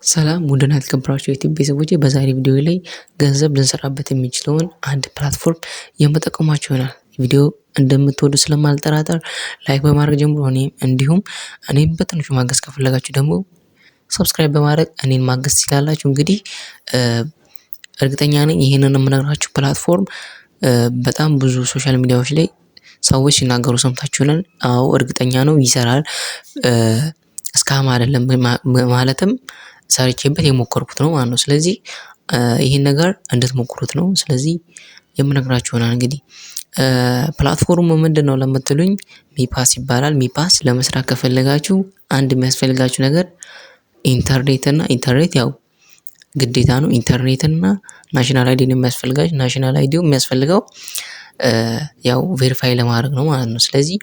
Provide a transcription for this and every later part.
ሰላም ውድና የተከበራችሁ የዩቲዩብ ቤተሰቦቼ በዛሬ ቪዲዮ ላይ ገንዘብ ልንሰራበት የሚችለውን አንድ ፕላትፎርም የምጠቀማችሁ ይሆናል። ቪዲዮ እንደምትወዱ ስለማልጠራጠር ላይክ በማድረግ ጀምሮ እኔም በትንሹ ማገዝ ከፈለጋችሁ ደግሞ ሰብስክራይብ በማድረግ እኔን ማገዝ ትችላላችሁ። እንግዲህ እርግጠኛ ነኝ ይሄንን የምነግራችሁ ፕላትፎርም በጣም ብዙ ሶሻል ሚዲያዎች ላይ ሰዎች ሲናገሩ ሰምታችሁናል። አዎ እርግጠኛ ነው ይሰራል። እስካም አይደለም ማለትም ሰርቼበት የሞከርኩት ነው ማለት ነው። ስለዚህ ይሄን ነገር እንድትሞክሩት ነው። ስለዚህ የምነግራችሁ ይሆናል። እንግዲህ ፕላትፎርሙ ምንድነው ለምትሉኝ ሚፓስ ይባላል። ሚፓስ ለመስራት ከፈለጋችሁ አንድ የሚያስፈልጋችሁ ነገር ኢንተርኔት ያው ግዴታ ነው። ኢንተርኔት እና ናሽናል አይዲ ነው የሚያስፈልጋችሁ። ናሽናል አይዲው የሚያስፈልገው ያው ቬሪፋይ ለማድረግ ነው ማለት ነው። ስለዚህ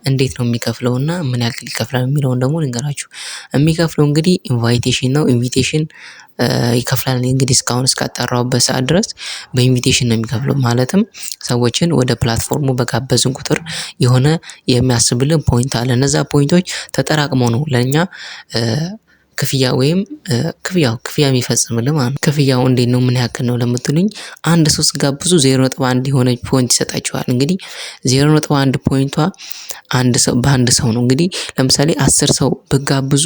እንዴት ነው የሚከፍለውና ምን ያክል ይከፍላል የሚለውን ደግሞ ልንገራችሁ። የሚከፍለው እንግዲህ ኢንቫይቴሽን ነው። ኢንቪቴሽን ይከፍላል። እንግዲህ እስካሁን እስካጣራሁበት ሰዓት ድረስ በኢንቪቴሽን ነው የሚከፍለው። ማለትም ሰዎችን ወደ ፕላትፎርሙ በጋበዝን ቁጥር የሆነ የሚያስብልን ፖይንት አለ። እነዛ ፖይንቶች ተጠራቅመው ነው ለኛ ክፍያ ወይም ክፍያ የሚፈጽምልን ማለት ነው። ክፍያው እንዴት ነው ምን ያክል ነው ለምትሉኝ አንድ ሰው ስጋብዙ 0.1 የሆነ ፖይንት ይሰጣችኋል። እንግዲህ 0.1 ፖይንቷ በአንድ ሰው ነው። እንግዲህ ለምሳሌ 10 ሰው ብጋብዙ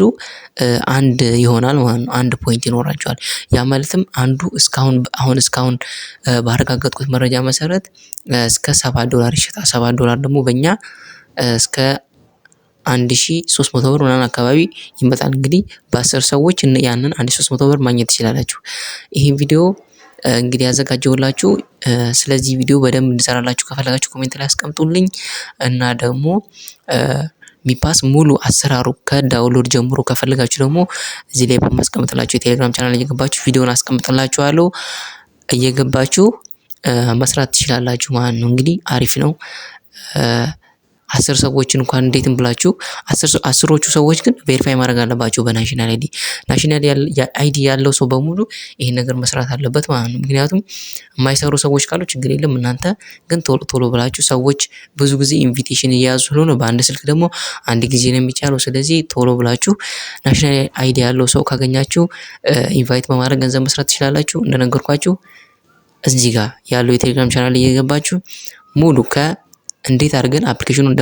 አንድ ይሆናል ማለት ነው። አንድ ፖይንት ይኖራቸዋል። ያ ማለትም አንዱ እስካሁን ባረጋገጥኩት መረጃ መሰረት እስከ $7 ይሸጣል። $7 ደግሞ በእኛ እስከ 1300 ብር ምናምን አካባቢ ይመጣል። እንግዲህ በ10 ሰዎች ያንን 1300 ብር ማግኘት ትችላላችሁ። ይሄን ቪዲዮ እንግዲህ ያዘጋጀሁላችሁ ስለዚህ ቪዲዮ በደንብ እንድሰራላችሁ ከፈለጋችሁ ኮሜንት ላይ አስቀምጡልኝ። እና ደግሞ ሚፓስ ሙሉ አሰራሩ ከዳውንሎድ ጀምሮ ከፈለጋችሁ ደግሞ እዚህ ላይ በማስቀምጥላችሁ የቴሌግራም ቻናል እየገባችሁ ቪዲዮውን አስቀምጥላችኋለሁ። እየገባችሁ መስራት ትችላላችሁ ማለት ነው። እንግዲህ አሪፍ ነው። 10 ሰዎችን እንኳን እንዴትም ብላችሁ አስሮቹ ሰዎች ግን ቬሪፋይ ማድረግ አለባቸው በናሽናል አይዲ። ናሽናል አይዲ ያለው ሰው በሙሉ ይሄን ነገር መስራት አለበት ማለት ነው። ምክንያቱም የማይሰሩ ሰዎች ካሉ ችግር የለም። እናንተ ግን ቶሎ ብላችሁ ሰዎች ብዙ ጊዜ ኢንቪቴሽን እየያዙ ስለሆነ በአንድ ስልክ ደግሞ አንድ ጊዜ ነው የሚቻለው። ስለዚህ ቶሎ ብላችሁ ናሽናል አይዲ ያለው ሰው ካገኛችሁ ኢንቫይት በማድረግ ገንዘብ መስራት ትችላላችሁ። እንደነገርኳችሁ እዚህ ጋር ያለው የቴሌግራም ቻናል እየገባችሁ ሙሉ እንዴት አድርገን አፕሊኬሽኑን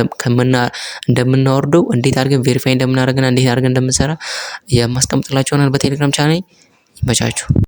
እንደምናወርደው እንዴት አድርገን ቬሪፋይ እንደምናደርግና እንዴት አድርገን እንደምንሰራ የማስቀምጥላችሁ ይሆናል በቴሌግራም ቻናል። ይመቻችሁ።